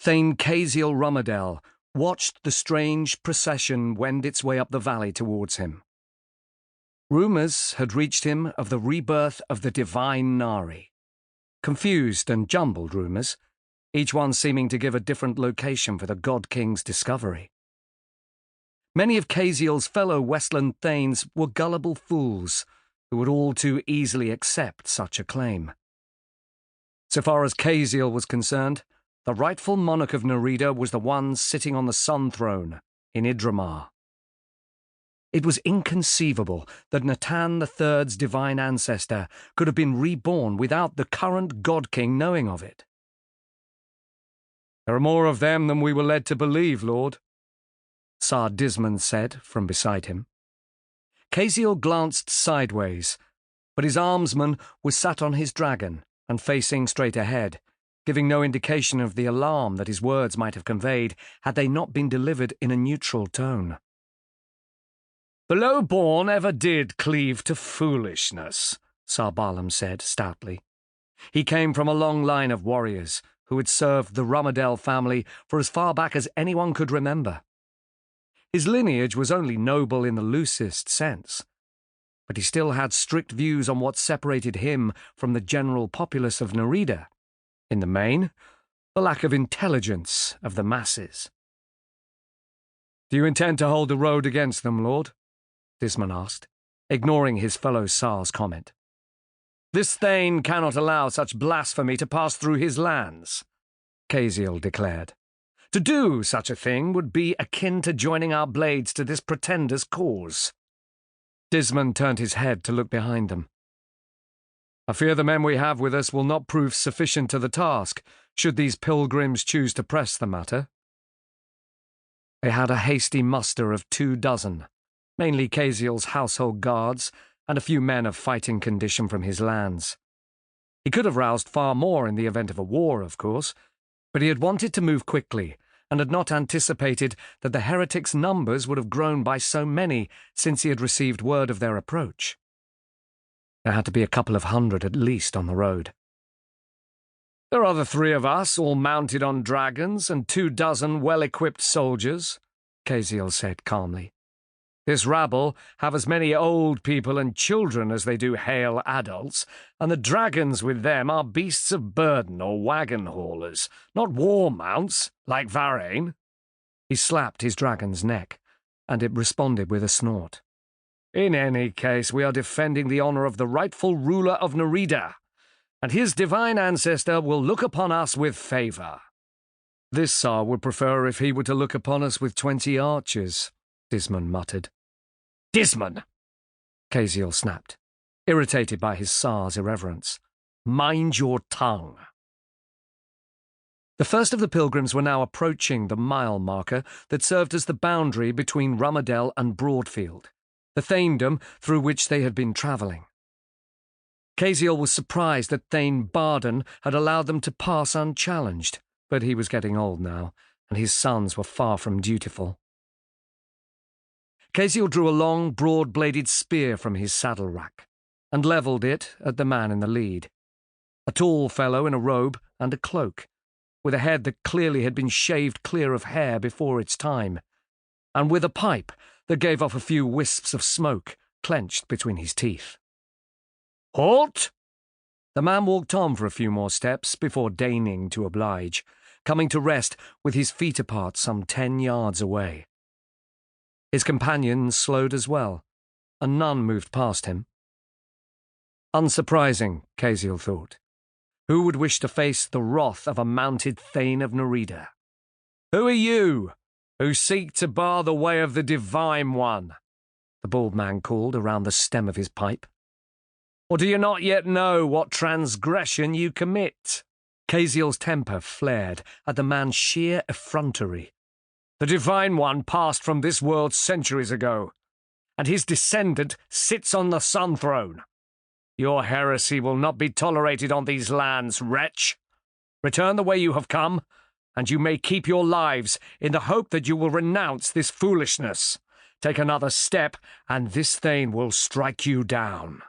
Thane Kaziel Rummerdell watched the strange procession wend its way up the valley towards him. Rumours had reached him of the rebirth of the divine Nari. Confused and jumbled rumours, each one seeming to give a different location for the God King's discovery. Many of Kaziel's fellow Westland Thanes were gullible fools who would all too easily accept such a claim. So far as Kaziel was concerned, the rightful monarch of Narida was the one sitting on the Sun Throne in Idramar. It was inconceivable that Natan III's divine ancestor could have been reborn without the current God King knowing of it. "There are more of them than we were led to believe, Lord," Sar Dismond said from beside him. Kaziel glanced sideways, but his armsman was sat on his dragon and facing straight ahead, giving no indication of the alarm that his words might have conveyed had they not been delivered in a neutral tone. "The low-born ever did cleave to foolishness," Sar Barlam said stoutly. He came from a long line of warriors who had served the Rummerdell family for as far back as anyone could remember. His lineage was only noble in the loosest sense, but he still had strict views on what separated him from the general populace of Narida. In the main, the lack of intelligence of the masses. "Do you intend to hold the road against them, Lord?" Dismond asked, ignoring his fellow Sar's comment. "This Thane cannot allow such blasphemy to pass through his lands," Kaziel declared. "To do such a thing would be akin to joining our blades to this pretender's cause." Dismond turned his head to look behind them. "I fear the men we have with us will not prove sufficient to the task, should these pilgrims choose to press the matter." They had a hasty muster of 24, mainly Kaziel's household guards and a few men of fighting condition from his lands. He could have roused far more in the event of a war, of course, but he had wanted to move quickly and had not anticipated that the heretics' numbers would have grown by so many since he had received word of their approach. There had to be a couple of hundred at least on the road. "There are the 3 of us, all mounted on dragons, and 24 well-equipped soldiers," Kaziel said calmly. "This rabble have as many old people and children as they do hale adults, and the dragons with them are beasts of burden or wagon haulers, not war mounts, like Varane." He slapped his dragon's neck, and it responded with a snort. "In any case, we are defending the honor of the rightful ruler of Narida, and his divine ancestor will look upon us with favor." "This Sar would prefer if he were to look upon us with 20 archers," Dismond muttered. "Dismond!" Kaziel snapped, irritated by his Sar's irreverence. "Mind your tongue." The first of the pilgrims were now approaching the mile marker that served as the boundary between Rummerdell and Broadfield, the thanedom through which they had been travelling. Kaziel was surprised that Thane Barden had allowed them to pass unchallenged, but he was getting old now, and his sons were far from dutiful. Kaziel drew a long, broad-bladed spear from his saddle rack and levelled it at the man in the lead, a tall fellow in a robe and a cloak, with a head that clearly had been shaved clear of hair before its time, and with a pipe that gave off a few wisps of smoke clenched between his teeth. "Halt!" The man walked on for a few more steps before deigning to oblige, coming to rest with his feet apart some 10 yards away. His companions slowed as well, and none moved past him. Unsurprising, Kaziel thought. Who would wish to face the wrath of a mounted Thane of Narida? "Who are you, who seek to bar the way of the Divine One?" the bald man called around the stem of his pipe. "Or do you not yet know what transgression you commit?" Kaziel's temper flared at the man's sheer effrontery. "The Divine One passed from this world centuries ago, and his descendant sits on the Sun Throne. Your heresy will not be tolerated on these lands, wretch. Return the way you have come, and you may keep your lives in the hope that you will renounce this foolishness. Take another step, and this Thane will strike you down."